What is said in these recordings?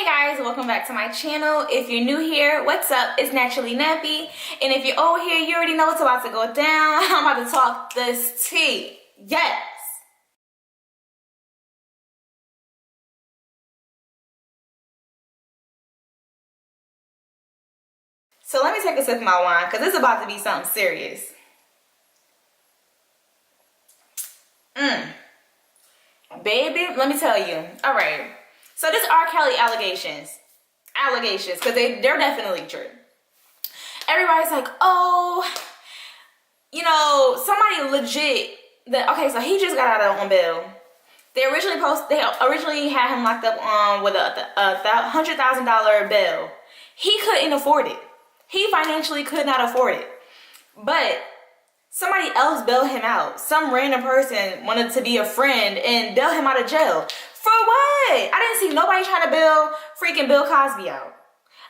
Guys, welcome back to my channel. If you're new here, what's up? It's Naturally Nappy. And if you're old here, you already know what's about to go down. I'm about to talk this tea. Yes. So let me take a sip of my wine because it's about to be something serious. Baby, let me tell you. All right. So this R. Kelly allegations, because they're definitely true. Everybody's like, oh, you know, somebody legit. Okay, so he just got out on bail. They originally had him locked up with a $100,000 bail. He couldn't afford it. He financially could not afford it. But somebody else bailed him out. Some random person wanted to be a friend and bail him out of jail. For what? I didn't see nobody trying to bail freaking Bill Cosby out.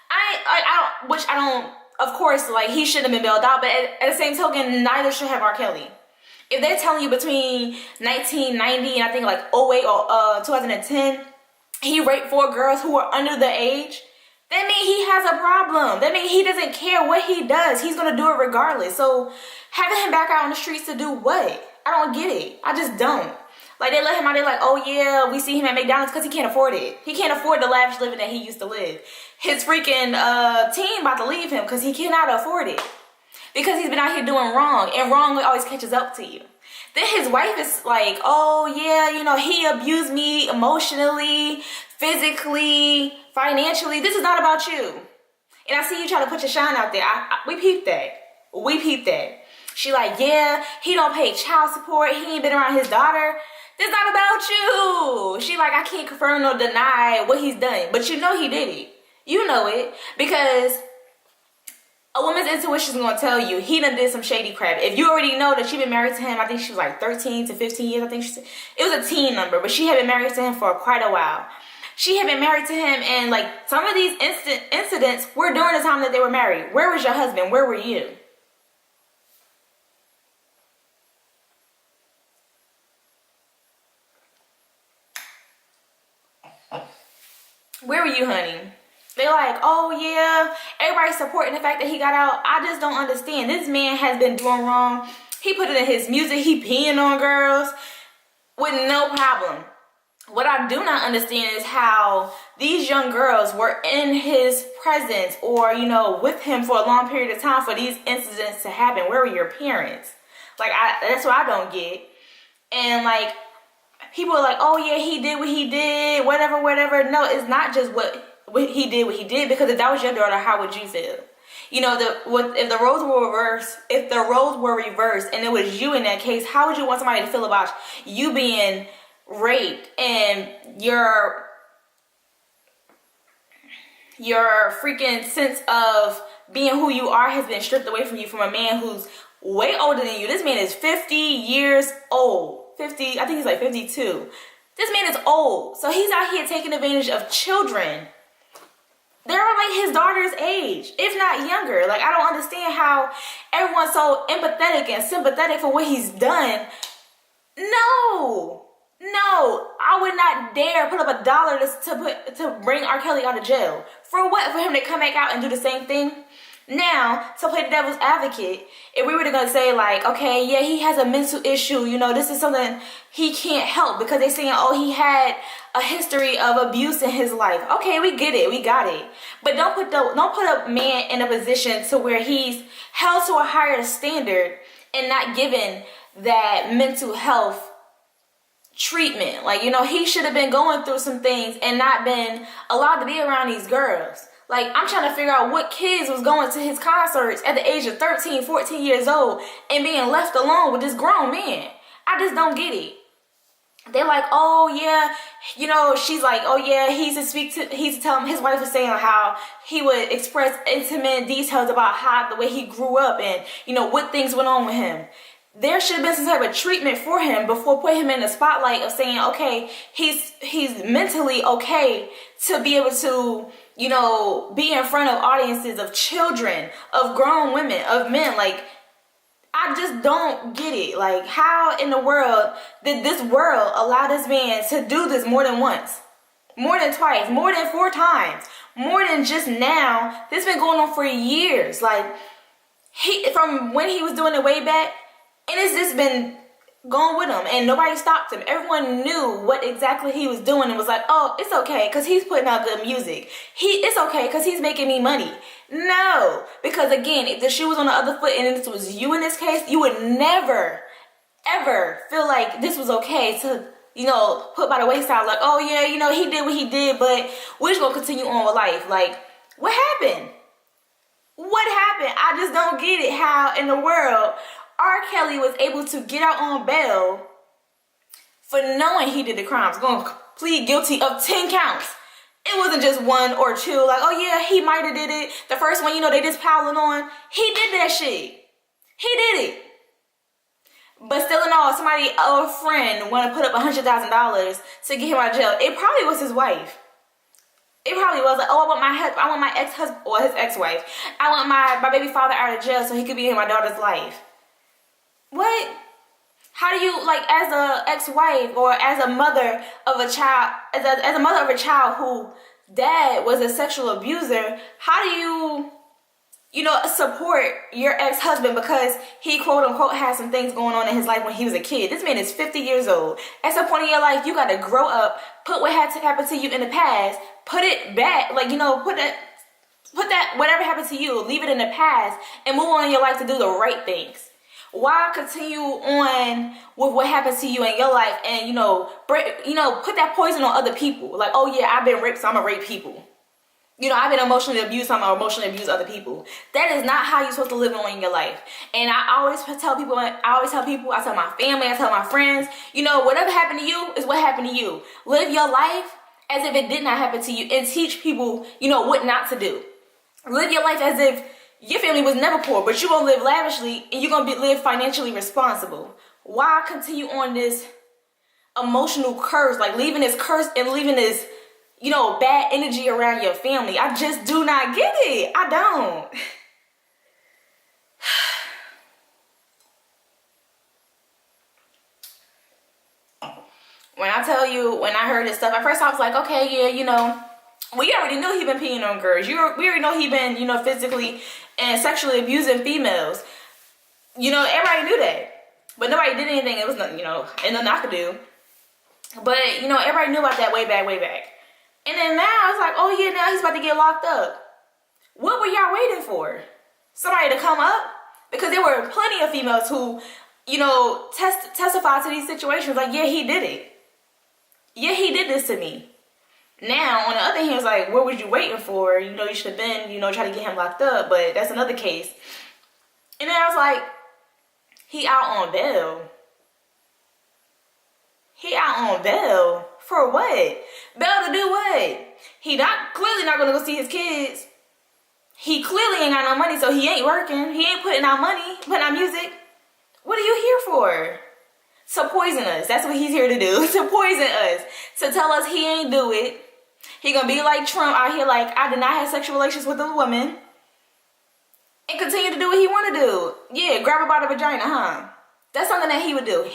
I don't, of course, like, he shouldn't have been bailed out, but at the same token, neither should have R. Kelly. If they're telling you between 1990 and I think like 08 or 2010, he raped 4 girls who were under the age, that means he has a problem. That means he doesn't care what he does. He's going to do it regardless. So having him back out on the streets to do what? I don't get it. I just don't. Like, they let him out, they're like, oh yeah, we see him at McDonald's because he can't afford it. He can't afford the lavish living that he used to live. His freaking team about to leave him because he cannot afford it. Because he's been out here doing wrong, and wrong always catches up to you. Then his wife is like, oh yeah, you know, he abused me emotionally, physically, financially. This is not about you. And I see you trying to put your shine out there. We peeped that. We peeped that. She like, yeah, he don't pay child support. He ain't been around his daughter. This is not about you. She like, I can't confirm or deny what he's done. But you know he did it. You know it. Because a woman's intuition is going to tell you he done did some shady crap. If you already know that she been married to him, I think she was like 13 to 15 years. I think it was a teen number. But she had been married to him for quite a while. She had been married to him, and like some of these incidents were during the time that they were married. Where was your husband? Where were you? Where were you, honey? They're like, oh yeah, everybody's supporting the fact that he got out. I just don't understand. This man has been doing wrong. He put it in his music. He peeing on girls with no problem. What I do not understand is how these young girls were in his presence or, you know, with him for a long period of time for these incidents to happen. Where were your parents? Like, that's what I don't get. And like, people are like, oh yeah, he did what he did, whatever, whatever. No, it's not just what he did, because if that was your daughter, how would you feel? You know, if the roles were reversed and it was you in that case, how would you want somebody to feel about you being raped and your freaking sense of being who you are has been stripped away from you from a man who's way older than you? This man is 50 years old. 50, I think he's like 52. This man is old. So he's out here taking advantage of children. They're like his daughter's age, if not younger. Like, I don't understand how everyone's so empathetic and sympathetic for what he's done. No, I would not dare put up $1 to bring R. Kelly out of jail. For what? For him to come back out and do the same thing? Now, to play the devil's advocate, if we were to go say like, okay, yeah, he has a mental issue, you know, this is something he can't help because they're saying, oh, he had a history of abuse in his life. Okay, we get it, we got it. But don't put a man in a position to where he's held to a higher standard and not given that mental health treatment. Like, you know, he should have been going through some things and not been allowed to be around these girls. Like, I'm trying to figure out what kids was going to his concerts at the age of 13, 14 years old and being left alone with this grown man. I just don't get it. They're like, oh yeah, you know, she's like, oh yeah, he's to tell him, his wife was saying how he would express intimate details about how the way he grew up and, you know, what things went on with him. There should have been some type of treatment for him before putting him in the spotlight of saying, okay, he's mentally okay to be able to, you know, be in front of audiences of children, of grown women, of men. Like, I just don't get it. Like, how in the world did this world allow this man to do this more than once? more than twice, more than 4 times, more than just now. This been going on for years. Like, from when he was doing it way back, and it's just been going with him, and nobody stopped him. Everyone knew what exactly he was doing and was like, oh, it's okay because he's putting out good music. It's okay because he's making me money. No, because again, if the shoe was on the other foot and this was you in this case, you would never, ever feel like this was okay to, you know, put by the wayside. Like, oh yeah, you know, he did what he did, but we're just gonna continue on with life. Like, what happened? What happened? I just don't get it. How in the world R. Kelly was able to get out on bail for knowing he did the crimes, going to plead guilty of 10 counts. It wasn't just 1 or 2, like, oh yeah, he might have did it. The first one, you know, they just piling on. He did that shit. He did it. But still in all, somebody, a friend, want to put up $100,000 to get him out of jail. It probably was his wife. It probably was like, oh, I want my ex-husband, or his ex-wife. I want my baby father out of jail so he could be in my daughter's life. What? How do you, like, as a ex-wife or as a mother of a child, as a mother of a child who dad was a sexual abuser, how do you, you know, support your ex-husband because he quote-unquote had some things going on in his life when he was a kid? This man is 50 years old. At some point in your life, you got to grow up, put what had to happen to you in the past, put it back, like, you know, put that, whatever happened to you, leave it in the past and move on in your life to do the right things. Why continue on with what happened to you in your life and, you know, put that poison on other people? Like, oh yeah, I've been raped, so I'm gonna rape people. You know, I've been emotionally abused, so I'm gonna emotionally abuse other people. That is not how you're supposed to live on in your life. And I always tell people, I tell my family, I tell my friends, you know, whatever happened to you is what happened to you. Live your life as if it did not happen to you and teach people, you know, what not to do. Live your life as if your family was never poor, but you're going to live lavishly and you're going to live financially responsible. Why continue on this emotional curse, like leaving this curse and leaving this, you know, bad energy around your family? I just do not get it. I don't. When I tell you, when I heard this stuff, at first I was like, okay, yeah, you know, we already knew he been peeing on girls. We already know he been, you know, physically and sexually abusing females. You know, everybody knew that. But nobody did anything. It was nothing, you know, and nothing I could do. But, you know, everybody knew about that way back, way back. And then now it's like, oh yeah, now he's about to get locked up. What were y'all waiting for? Somebody to come up? Because there were plenty of females who, you know, testified to these situations. Like, yeah, he did it. Yeah, he did this to me. Now, on the other hand, it's like, what was you waiting for? You know, you should have been, you know, trying to get him locked up, but that's another case. And then I was like, he out on bail. He out on bail for what? Bail to do what? He clearly not gonna go see his kids. He clearly ain't got no money, so he ain't working. He ain't putting out money, putting out music. What are you here for? To poison us. That's what he's here to do. To poison us. To tell us he ain't do it. He gonna be like Trump out here like, I did not have sexual relations with a woman. And continue to do what he want to do. Yeah, grab her by the vagina, huh? That's something that he would do.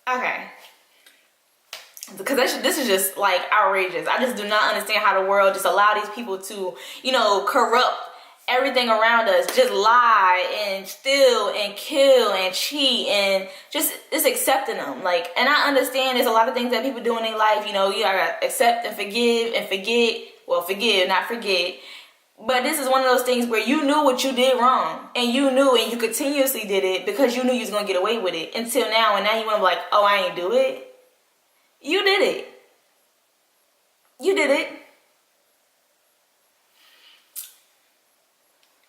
Okay. Because this is just like outrageous. I just do not understand how the world just allow these people to, you know, corrupt everything around us, just lie and steal and kill and cheat and just accepting them. Like, and I understand there's a lot of things that people do in their life, you know, you gotta accept and forgive and forget. Well, forgive, not forget. But this is one of those things where you knew what you did wrong and you knew and you continuously did it because you knew you was gonna get away with it until now, and now you want to be like, oh, I ain't do it. You did it. You did it.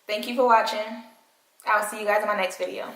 Thank you for watching. I'll see you guys in my next video.